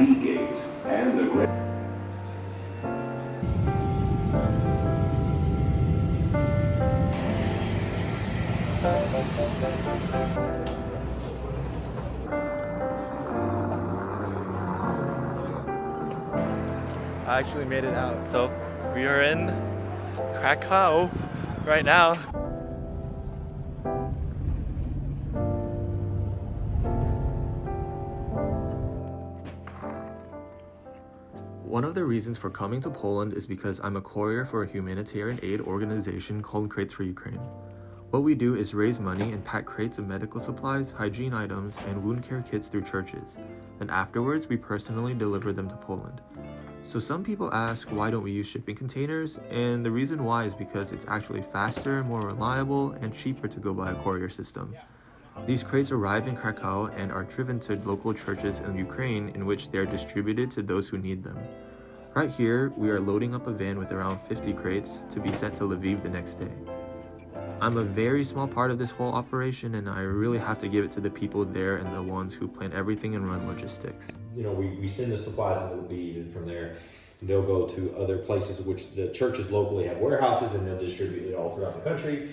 three gates and the great. I actually made it out. So we are in Kraków right now. One of the reasons for coming to Poland is because I'm a courier for a humanitarian aid organization called Crates for Ukraine. What we do is raise money and pack crates of medical supplies, hygiene items, and wound care kits through churches. And afterwards, we personally deliver them to Poland. So some people ask, why don't we use shipping containers? And the reason why is because it's actually faster, more reliable, and cheaper to go by a courier system. These crates arrive in Kraków and are driven to local churches in Ukraine, in which they are distributed to those who need them. Right here, we are loading up a van with around 50 crates to be sent to Lviv the next day. I'm a very small part of this whole operation, and I really have to give it to the people there and the ones who plan everything and run logistics. You know, we send the supplies to Lviv, and from there they'll go to other places, which the churches locally have warehouses, and they'll distribute it all throughout the country.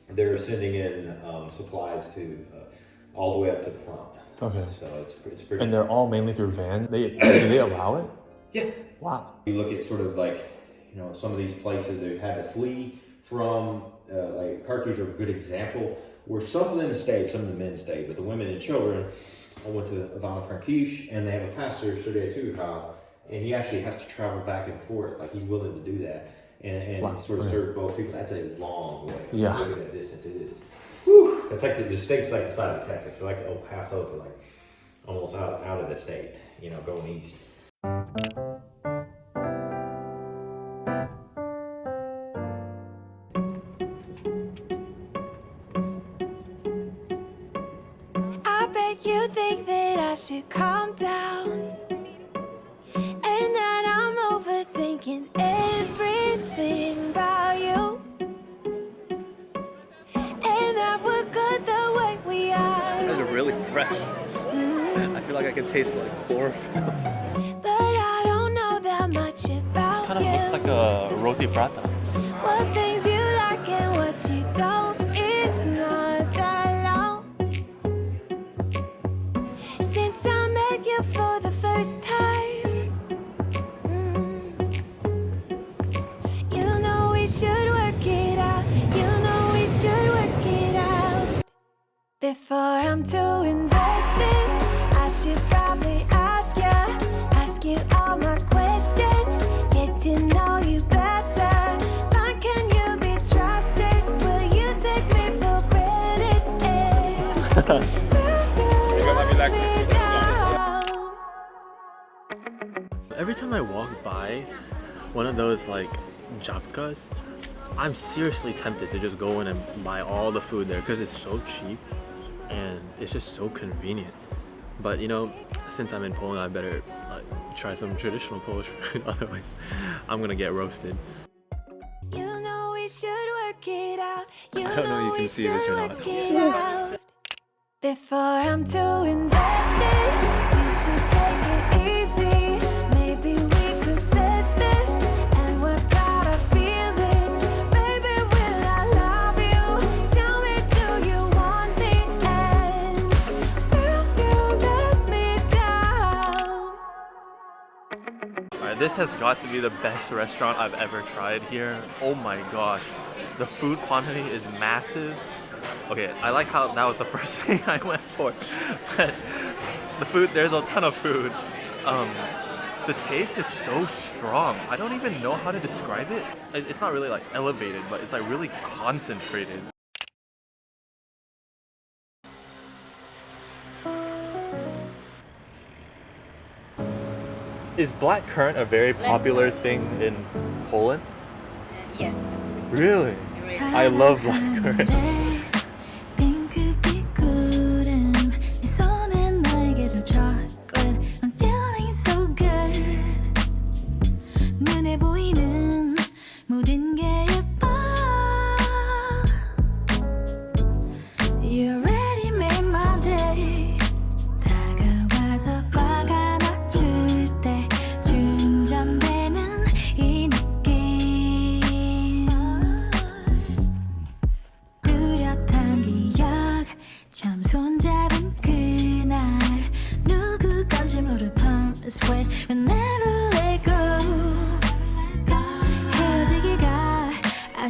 They're sending in supplies to all the way up to the front. Okay. So it's pretty. And they're all mainly through vans? Do they allow it? Yeah. Wow. You look at sort of like, you know, some of these places they've had to flee from, like Kharkiv are a good example, where some of them stayed, some of the men stayed, but the women and children, I went to Ivano-Frankivsk, and they have a pastor, Sergei Sukhov, and he actually has to travel back and forth, like he's willing to do that, and wow. sort of serve both people. That's a long way. Yeah. Look at that distance it is. Whew. It's like the state's like the size of Texas, so like El Paso to like almost out of the state, you know, going east. You think that I should calm down, and that I'm overthinking everything about you, and that we're good the way we are. You guys are really fresh. I feel like I can taste like chlorophyll. But I don't know that much about Kind of looks like a roti prata. What things you like and what you don't, it's not that long since I met you for the first time. You know we should work it out. You know we should work it out. Before I'm too invested, I should probably ask you all my questions, get to know you better. Like, can you be trusted? Will you take me for granted? Every time I walk by one of those like japkas, I'm seriously tempted to just go in and buy all the food there because it's so cheap and it's just so convenient. But you know, since I'm in Poland, I better try some traditional Polish food, otherwise I'm gonna get roasted. You know we should work it out. You I don't know if you can see this or not. Before I'm too invested, you should take it easy. Maybe we could test this and work out our feelings. Baby, will I love you? Tell me, do you want me? And will you let me down? Alright, this has got to be the best restaurant I've ever tried here. Oh my gosh, the food quantity is massive. Okay, I like how that was the first thing I went for, but the food, there's a ton of food. The taste is so strong. I don't even know how to describe it. It's not really like elevated, but it's like really concentrated. Is blackcurrant a very popular thing in Poland? Yes. Really? I love blackcurrant.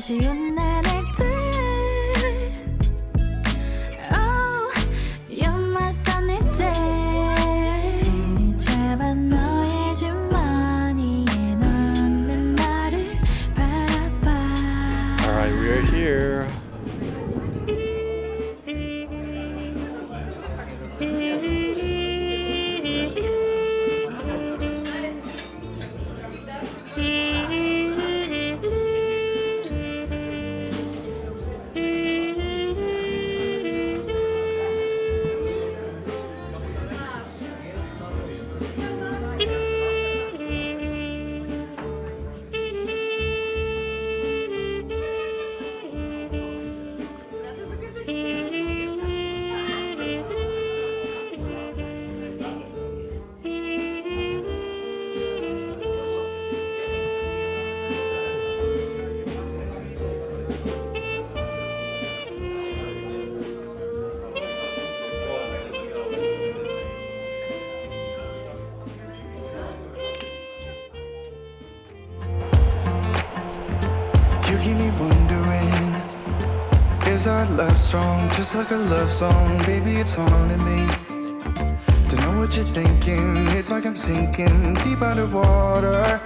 아쉬운 나날들. Oh, you're my sunny day. 손이 잡아 너의 주머니에 넣는 너를 바라봐. Alright, we are here. You keep me wondering, is our love strong? Just like a love song, baby, it's haunting me. Don't know what you're thinking, it's like I'm sinking deep underwater.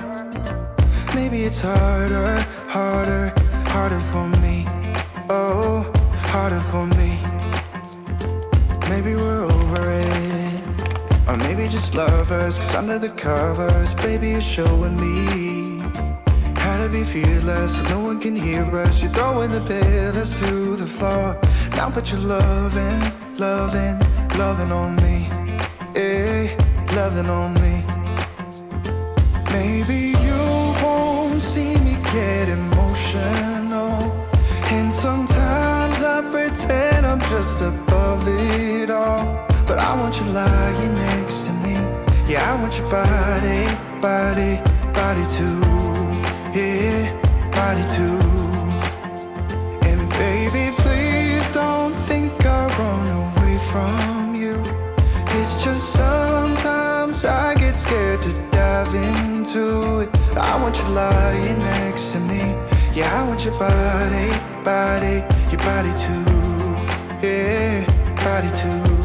Maybe it's harder, harder, harder for me. Oh, harder for me. Maybe we're over it, or maybe just lovers, 'cause under the covers, baby, you're showing me how to be fearless, so no one can hear us. You're throwing the pillars through the floor. Now put your loving, loving, loving on me. Eh, loving on me. Maybe you won't see me get emotional, and sometimes I pretend I'm just above it all. But I want you lying next to me. Yeah, I want your body, body, body too. Yeah, body too. And baby, please don't think I run away from you. It's just sometimes I get scared to dive into it. I want you lying next to me. Yeah, I want your body, body, your body too. Yeah, body too.